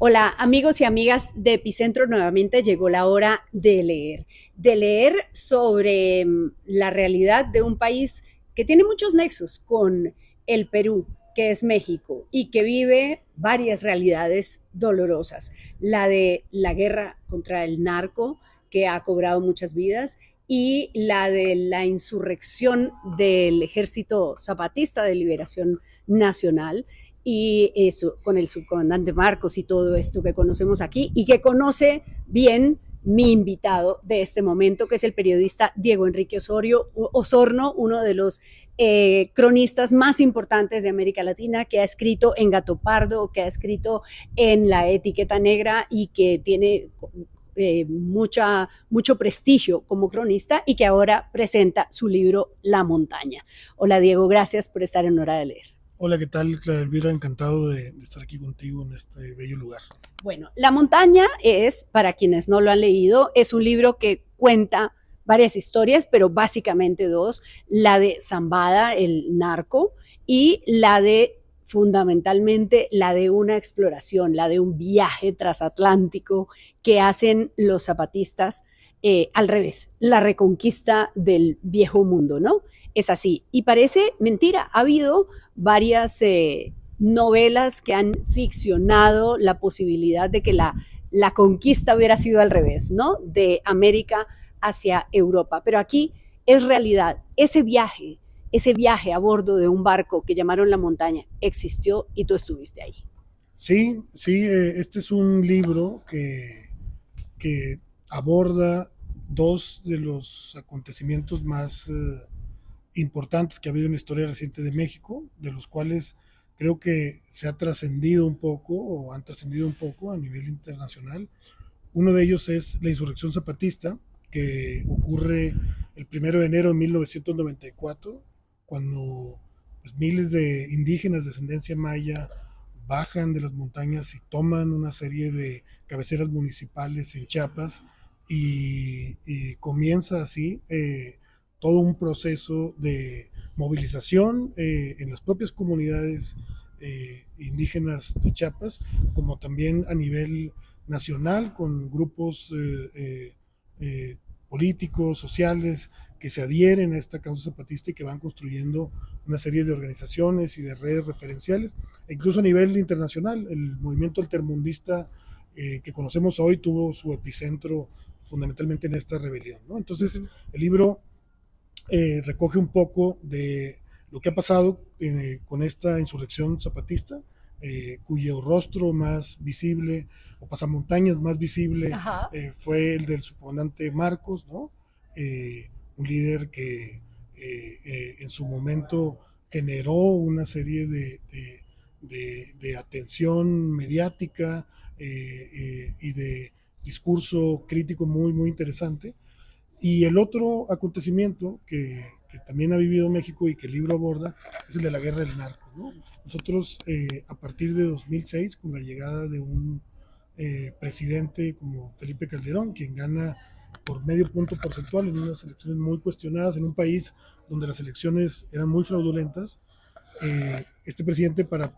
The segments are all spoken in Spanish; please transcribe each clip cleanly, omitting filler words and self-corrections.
Hola amigos y amigas de Epicentro, nuevamente llegó la hora de leer sobre la realidad de un país que tiene muchos nexos con el Perú, que es México, y que vive varias realidades dolorosas. La de la guerra contra el narco, que ha cobrado muchas vidas, y la de la insurrección del Ejército Zapatista de Liberación Nacional, y eso con el subcomandante Marcos y todo esto que conocemos aquí y que conoce bien mi invitado de este momento, que es el periodista Diego Enrique Osorno, uno de los cronistas más importantes de América Latina, que ha escrito en Gato Pardo, que ha escrito en La Etiqueta Negra y que tiene mucho prestigio como cronista y que ahora presenta su libro La Montaña. Hola Diego, gracias por estar en Hora de Leer. Hola, ¿qué tal, Clara Elvira? Encantado de estar aquí contigo en este bello lugar. Bueno, La Montaña es, para quienes no lo han leído, es un libro que cuenta varias historias, pero básicamente dos, la de Zambada, el narco, y la de, fundamentalmente, la de una exploración, la de un viaje transatlántico que hacen los zapatistas al revés, la reconquista del viejo mundo, ¿no? Es así. Y parece mentira, ha habido varias novelas que han ficcionado la posibilidad de que la conquista hubiera sido al revés, ¿no? De América hacia Europa. Pero aquí es realidad. Ese viaje a bordo de un barco que llamaron La Montaña existió y tú estuviste ahí. Sí, sí, este es un libro que aborda dos de los acontecimientos más importantes que ha habido en la historia reciente de México, de los cuales creo que se ha trascendido un poco o han trascendido un poco a nivel internacional. Uno de ellos es la insurrección zapatista, que ocurre el 1 de enero de 1994, cuando pues, miles de indígenas de ascendencia maya bajan de las montañas y toman una serie de cabeceras municipales en Chiapas y comienza así todo un proceso de movilización en las propias comunidades indígenas de Chiapas, como también a nivel nacional con grupos políticos, sociales, que se adhieren a esta causa zapatista y que van construyendo una serie de organizaciones y de redes referenciales, e incluso a nivel internacional. El movimiento altermundista que conocemos hoy tuvo su epicentro fundamentalmente en esta rebelión, ¿no? Entonces, el libro recoge un poco de lo que ha pasado con esta insurrección zapatista, cuyo rostro más visible o pasamontañas más visible fue el del subcomandante Marcos, ¿no? Un líder que en su momento generó una serie de atención mediática y de discurso crítico muy, muy interesante. Y el otro acontecimiento que también ha vivido México y que el libro aborda es el de la guerra del narco, ¿no? Nosotros, a partir de 2006, con la llegada de un presidente como Felipe Calderón, quien gana por medio punto porcentual en unas elecciones muy cuestionadas, en un país donde las elecciones eran muy fraudulentas, este presidente, para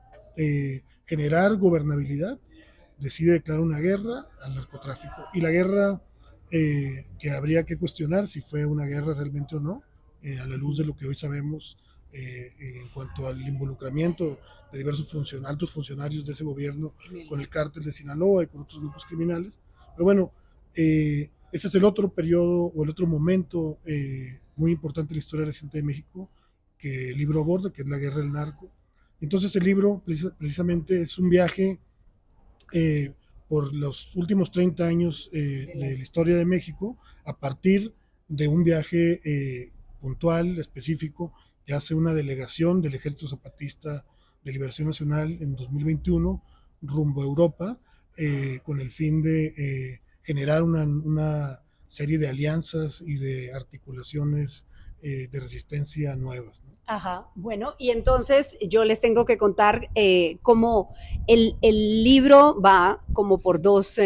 generar gobernabilidad, decide declarar una guerra al narcotráfico. Y la guerra que habría que cuestionar si fue una guerra realmente o no, a la luz de lo que hoy sabemos en cuanto al involucramiento de diversos altos funcionarios de ese gobierno con el cártel de Sinaloa y con otros grupos criminales. Pero bueno, ese es el otro periodo o el otro momento muy importante en la historia reciente de México que el libro aborda, que es la guerra del narco. Entonces el libro precisamente es un viaje eh, por los últimos 30 años de la historia de México, a partir de un viaje puntual, específico, que hace una delegación del Ejército Zapatista de Liberación Nacional en 2021 rumbo a Europa, con el fin de generar una serie de alianzas y de articulaciones de resistencia nuevas, ¿no? Ajá, bueno, y entonces yo les tengo que contar cómo el libro va como por dos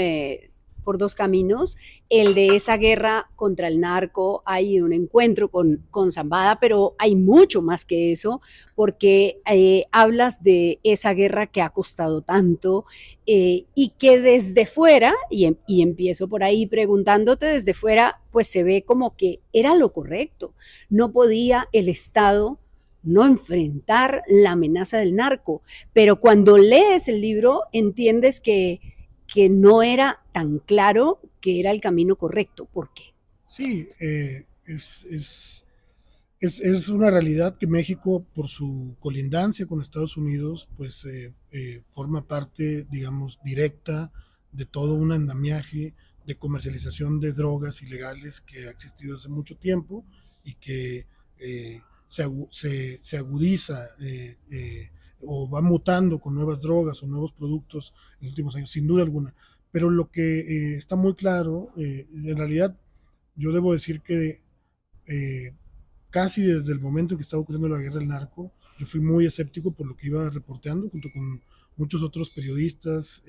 por dos caminos, el de esa guerra contra el narco, hay un encuentro con Zambada, pero hay mucho más que eso, porque hablas de esa guerra que ha costado tanto y que desde fuera, y empiezo por ahí preguntándote, desde fuera, pues se ve como que era lo correcto. No podía el Estado no enfrentar la amenaza del narco, pero cuando lees el libro entiendes que no era tan claro que era el camino correcto. ¿Por qué? Sí, es una realidad que México, por su colindancia con Estados Unidos, pues forma parte, digamos, directa de todo un andamiaje de comercialización de drogas ilegales que ha existido hace mucho tiempo y que se agudiza o va mutando con nuevas drogas o nuevos productos en los últimos años, sin duda alguna. Pero lo que está muy claro, en realidad yo debo decir que eh, casi desde el momento en que estaba ocurriendo la guerra del narco, yo fui muy escéptico por lo que iba reporteando, junto con muchos otros periodistas,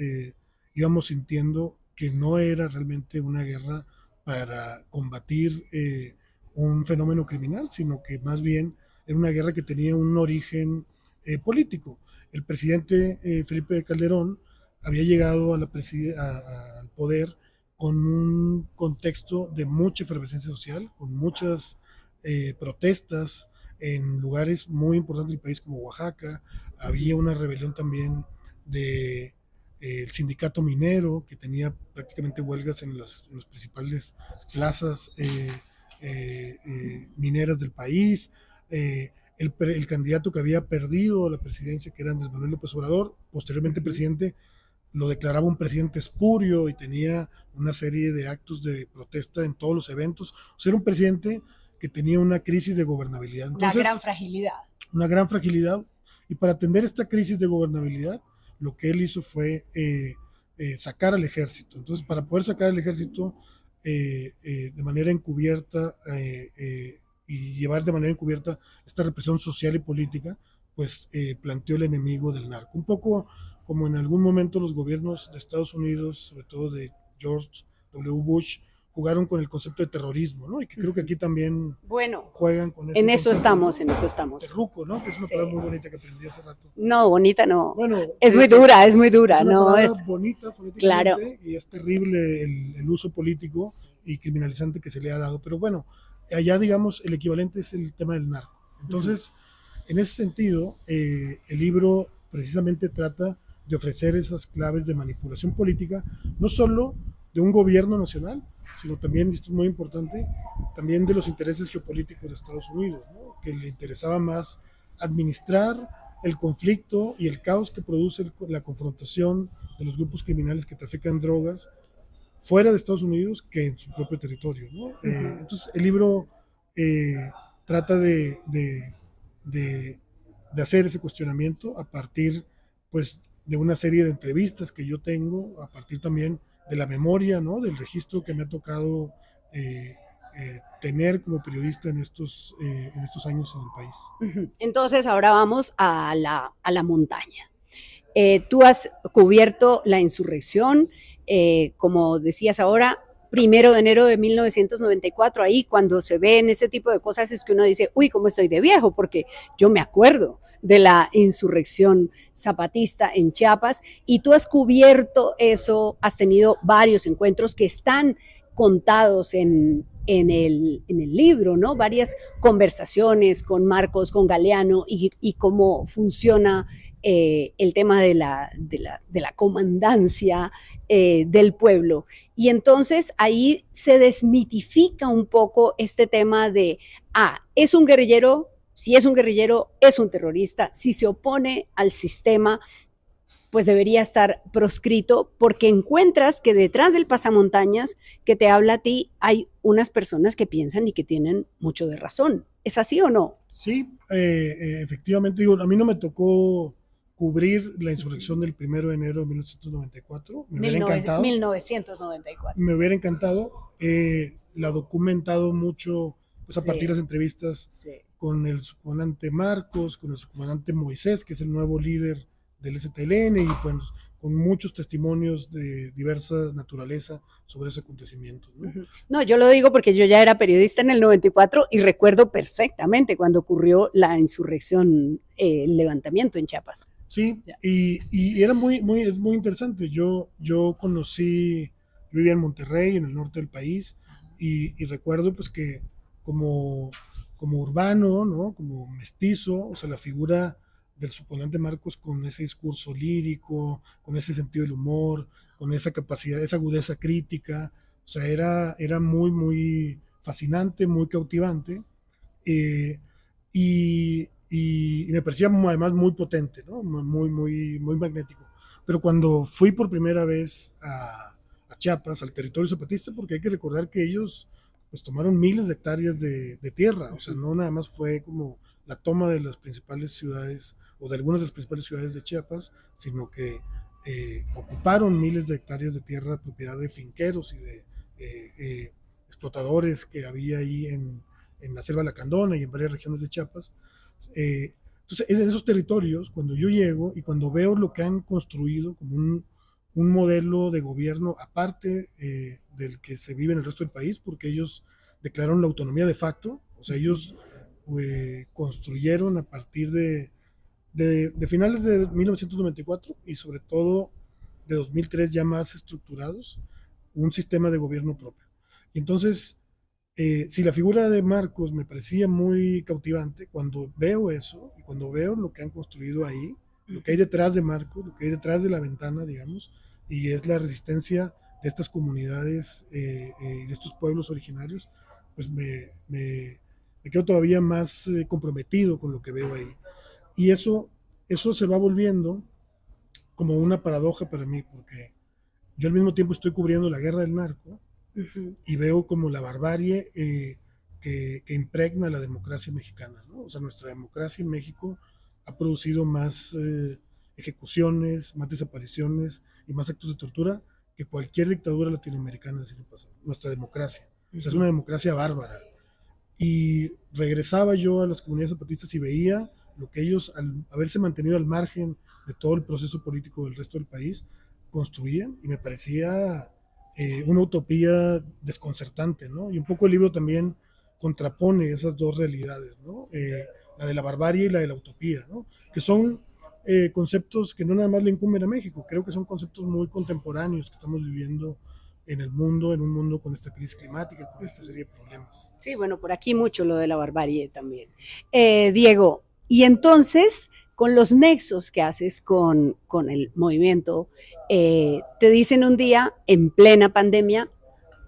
íbamos sintiendo que no era realmente una guerra para combatir un fenómeno criminal, sino que más bien era una guerra que tenía un origen político. El presidente Felipe Calderón había llegado al poder con un contexto de mucha efervescencia social, con muchas protestas en lugares muy importantes del país como Oaxaca. Había una rebelión también de el sindicato minero que tenía prácticamente huelgas en las principales plazas mineras del país. El candidato que había perdido la presidencia, que era Andrés Manuel López Obrador, posteriormente presidente, lo declaraba un presidente espurio y tenía una serie de actos de protesta en todos los eventos. O sea, era un presidente que tenía una crisis de gobernabilidad. Entonces, una gran fragilidad. Una gran fragilidad. Y para atender esta crisis de gobernabilidad, lo que él hizo fue sacar al ejército. Entonces, para poder sacar al ejército de manera encubierta y llevar de manera encubierta esta represión social y política, pues planteó el enemigo del narco. Un poco como en algún momento los gobiernos de Estados Unidos, sobre todo de George W. Bush, jugaron con el concepto de terrorismo, ¿no? Y que creo que aquí también juegan con ese en eso estamos, en eso estamos. Terruco, ¿no? Que es una palabra muy bonita que aprendí hace rato. No, bonita no. Bueno, es muy dura, es muy dura. Es una no palabra es bonita fonéticamente, claro. Y es terrible el uso político y criminalizante que se le ha dado. Pero bueno, allá digamos el equivalente es el tema del narco. Entonces, en ese sentido, el libro precisamente trata de ofrecer esas claves de manipulación política, no solo de un gobierno nacional, sino también, y esto es muy importante, también de los intereses geopolíticos de Estados Unidos, ¿no? Que le interesaba más administrar el conflicto y el caos que produce la confrontación de los grupos criminales que trafican drogas fuera de Estados Unidos que en su propio territorio, ¿no? Entonces el libro trata de hacer ese cuestionamiento a partir pues de una serie de entrevistas que yo tengo, a partir también de la memoria, ¿no? Del registro que me ha tocado tener como periodista en estos años en el país. Entonces ahora vamos a la montaña. Tú has cubierto la insurrección, como decías ahora, 1 de enero de 1994, ahí cuando se ven ese tipo de cosas es que uno dice, uy, cómo estoy de viejo, porque yo me acuerdo de la insurrección zapatista en Chiapas y tú has cubierto eso, has tenido varios encuentros que están contados en el libro, ¿no? Varias conversaciones con Marcos, con Galeano y cómo funciona el tema de la comandancia del pueblo. Y entonces ahí se desmitifica un poco este tema de, es un guerrillero, si es un guerrillero, es un terrorista, si se opone al sistema, pues debería estar proscrito, porque encuentras que detrás del pasamontañas que te habla a ti hay unas personas que piensan y que tienen mucho de razón. ¿Es así o no? Sí, efectivamente, digo, a mí no me tocó cubrir la insurrección del 1 de enero de 1994. Me hubiera encantado. 1994. Me hubiera encantado. La documentado mucho pues, a partir de las entrevistas con el subcomandante Marcos, con el subcomandante Moisés, que es el nuevo líder del STLN, y pues con muchos testimonios de diversa naturaleza sobre ese acontecimiento, ¿no? No, yo lo digo porque yo ya era periodista en el 94 y recuerdo perfectamente cuando ocurrió la insurrección, el levantamiento en Chiapas. Sí, y era es muy interesante. Yo vivía en Monterrey, en el norte del país, y recuerdo pues que como, como urbano, ¿no? Como mestizo, o sea, la figura del subcomandante Marcos con ese discurso lírico, con ese sentido del humor, con esa capacidad, esa agudeza crítica, o sea, era muy fascinante, muy cautivante, eh, y me parecía además muy potente, ¿no? Muy magnético. Pero cuando fui por primera vez a Chiapas, al territorio zapatista, porque hay que recordar que ellos pues tomaron miles de hectáreas de tierra, o sea, no nada más fue como la toma de las principales ciudades o de algunas de las principales ciudades de Chiapas, sino que ocuparon miles de hectáreas de tierra propiedad de finqueros y de explotadores que había ahí en la selva lacandona y en varias regiones de Chiapas. Entonces, en esos territorios, cuando yo llego y cuando veo lo que han construido como un modelo de gobierno aparte del que se vive en el resto del país, porque ellos declararon la autonomía de facto, o sea, ellos construyeron a partir de finales de 1994 y sobre todo de 2003 ya más estructurados, un sistema de gobierno propio. Y entonces, si la figura de Marcos me parecía muy cautivante, cuando veo eso y cuando veo lo que han construido ahí, lo que hay detrás de Marcos, lo que hay detrás de la ventana, digamos, y es la resistencia de estas comunidades y de estos pueblos originarios, pues me quedo todavía más comprometido con lo que veo ahí. Y eso se va volviendo como una paradoja para mí, porque yo al mismo tiempo estoy cubriendo la guerra del narco, y veo como la barbarie que impregna la democracia mexicana, ¿no? O sea, nuestra democracia en México ha producido más ejecuciones, más desapariciones y más actos de tortura que cualquier dictadura latinoamericana del siglo pasado. Nuestra democracia. O sea, es una democracia bárbara. Y regresaba yo a las comunidades zapatistas y veía lo que ellos, al haberse mantenido al margen de todo el proceso político del resto del país, construían, y me parecía una utopía desconcertante, ¿no? Y un poco el libro también contrapone esas dos realidades, ¿no? La de la barbarie y la de la utopía, ¿no? Que son conceptos que no nada más le incumben a México, creo que son conceptos muy contemporáneos que estamos viviendo en el mundo, en un mundo con esta crisis climática, con esta serie de problemas. Sí, bueno, por aquí mucho lo de la barbarie también. Diego, y entonces, con los nexos que haces con el movimiento, te dicen un día, en plena pandemia,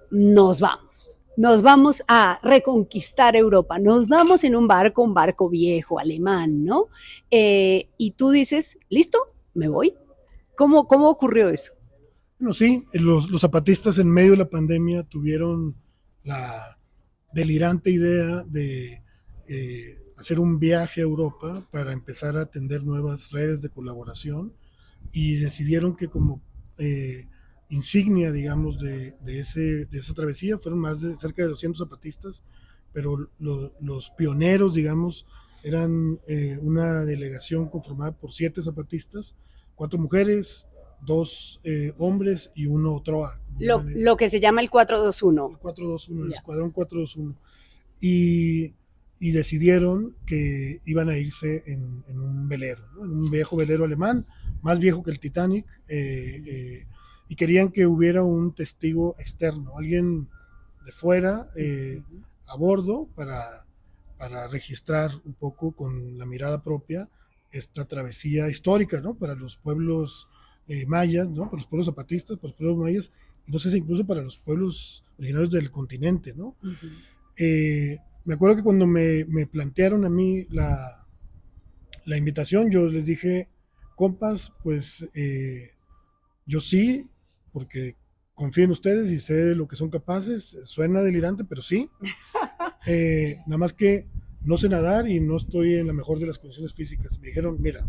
nos vamos a reconquistar Europa, nos vamos en un barco viejo, alemán, ¿no? Y tú dices, listo, me voy. ¿Cómo ocurrió eso? Bueno, sí, los zapatistas en medio de la pandemia tuvieron la delirante idea de hacer un viaje a Europa para empezar a atender nuevas redes de colaboración, y decidieron que como insignia, digamos, de esa travesía fueron más de cerca de 200 zapatistas, pero los pioneros, digamos, eran una delegación conformada por 7 zapatistas, 4 mujeres, 2 hombres y uno Troa. Lo que se llama el 421. El 421, el escuadrón 421. Y, y decidieron que iban a irse en un velero, ¿no? En un viejo velero alemán, más viejo que el Titanic, y querían que hubiera un testigo externo, alguien de fuera a bordo para registrar un poco con la mirada propia esta travesía histórica, ¿no? Para los pueblos mayas, ¿no? Para los pueblos zapatistas, para los pueblos mayas, y no sé si incluso para los pueblos originarios del continente, ¿no? Me acuerdo que cuando me plantearon a mí la invitación, yo les dije, compas, pues yo sí, porque confío en ustedes y sé de lo que son capaces. Suena delirante, pero sí. Nada más que no sé nadar y no estoy en la mejor de las condiciones físicas. Me dijeron, mira,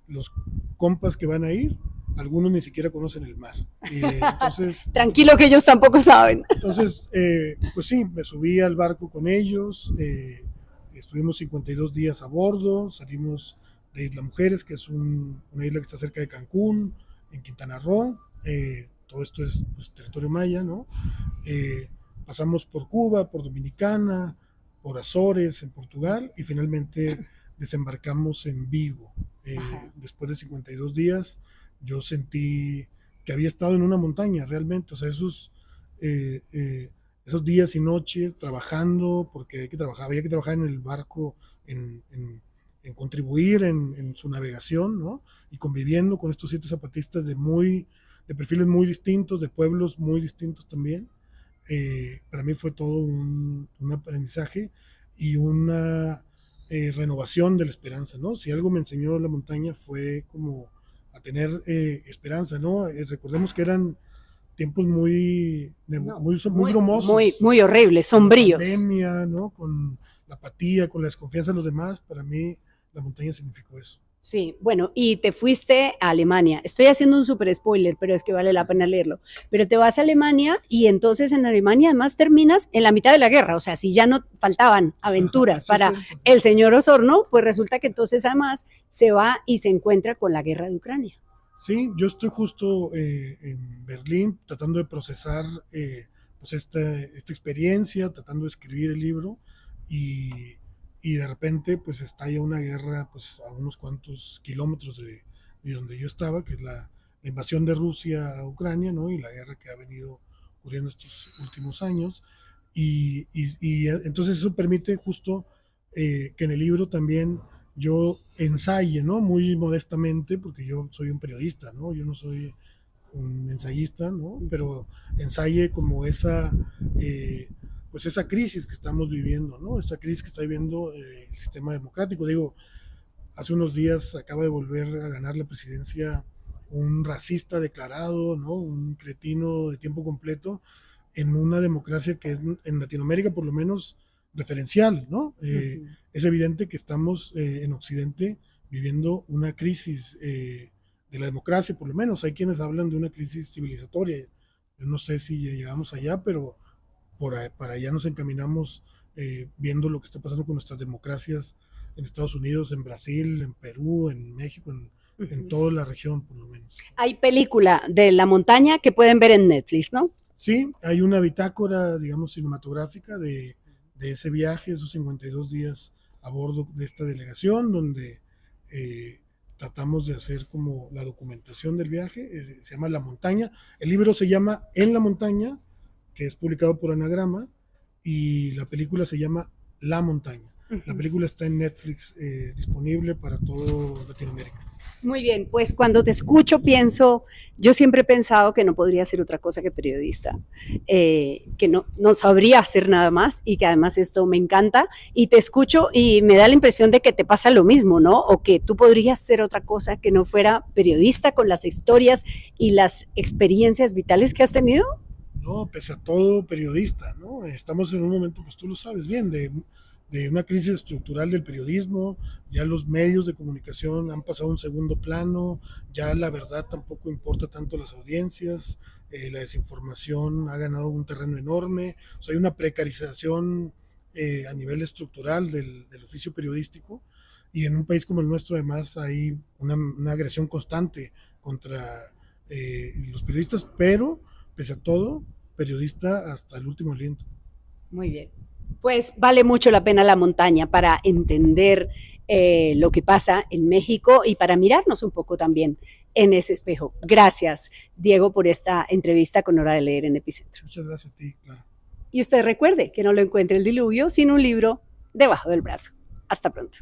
los compas que van a ir, algunos ni siquiera conocen el mar. Entonces, tranquilo que ellos tampoco saben. Entonces, pues sí, me subí al barco con ellos, estuvimos 52 días a bordo, salimos de Isla Mujeres, que es una isla que está cerca de Cancún, en Quintana Roo. Todo esto es pues, territorio maya, ¿no? Pasamos por Cuba, por Dominicana, por Azores, en Portugal, y finalmente desembarcamos en Vigo. Después de 52 días, yo sentí que había estado en una montaña realmente, o sea, esos días y noches trabajando, porque había que trabajar en el barco, en contribuir en su navegación, ¿no? Y conviviendo con estos 7 zapatistas de perfiles muy distintos, de pueblos muy distintos también. Para mí fue todo un aprendizaje y una renovación de la esperanza, ¿no? Si algo me enseñó la montaña fue como a tener esperanza, ¿no? Recordemos que eran tiempos muy brumosos. Muy horribles, sombríos. Con la pandemia, ¿no? Con la apatía, con la desconfianza de los demás. Para mí la montaña significó eso. Sí, bueno, y te fuiste a Alemania. Estoy haciendo un súper spoiler, pero es que vale la pena leerlo. Pero te vas a Alemania y entonces en Alemania además terminas en la mitad de la guerra. O sea, si ya no faltaban aventuras para el señor Osorno, pues resulta que entonces además se va y se encuentra con la guerra de Ucrania. Sí, yo estoy justo en Berlín tratando de procesar pues esta experiencia, tratando de escribir el libro y de repente pues estalla una guerra pues a unos cuantos kilómetros de donde yo estaba, que es la invasión de Rusia a Ucrania, ¿no? Y la guerra que ha venido ocurriendo estos últimos años. Y entonces eso permite justo que en el libro también yo ensaye, ¿no? Muy modestamente, porque yo soy un periodista, ¿no? Yo no soy un ensayista, ¿no? Pero ensaye como pues esa crisis que estamos viviendo, ¿no? Esa crisis que está viviendo el sistema democrático. Digo, hace unos días acaba de volver a ganar la presidencia un racista declarado, ¿no? Un cretino de tiempo completo en una democracia que es en Latinoamérica por lo menos referencial, ¿no? Es evidente que estamos en Occidente viviendo una crisis de la democracia, por lo menos. Hay quienes hablan de una crisis civilizatoria. Yo no sé si llegamos allá, pero para allá nos encaminamos viendo lo que está pasando con nuestras democracias en Estados Unidos, en Brasil, en Perú, en México, en toda la región, por lo menos. Hay película de la montaña que pueden ver en Netflix, ¿no? Sí, hay una bitácora, digamos, cinematográfica de ese viaje, esos 52 días a bordo de esta delegación, donde tratamos de hacer como la documentación del viaje. Se llama La Montaña. El libro se llama En la Montaña, que es publicado por Anagrama, y la película se llama La Montaña. La película está en Netflix, disponible para todo Latinoamérica. Muy bien, pues cuando te escucho pienso, yo siempre he pensado que no podría ser otra cosa que periodista, que no sabría hacer nada más y que además esto me encanta y te escucho y me da la impresión de que te pasa lo mismo, ¿no? O que tú podrías ser otra cosa que no fuera periodista con las historias y las experiencias vitales que has tenido. No, pese a todo, periodista, ¿no? Estamos en un momento, pues tú lo sabes bien, de una crisis estructural del periodismo. Ya los medios de comunicación han pasado a un segundo plano, ya la verdad tampoco importa tanto a las audiencias, la desinformación ha ganado un terreno enorme, o sea, hay una precarización a nivel estructural del oficio periodístico, y en un país como el nuestro además hay una agresión constante contra los periodistas, pero pese a todo, periodista hasta el último aliento. Muy bien. Pues vale mucho la pena la montaña para entender lo que pasa en México y para mirarnos un poco también en ese espejo. Gracias, Diego, por esta entrevista con Hora de Leer en Epicentro. Muchas gracias a ti, Clara. Y usted recuerde que no lo encuentre el diluvio sin un libro debajo del brazo. Hasta pronto.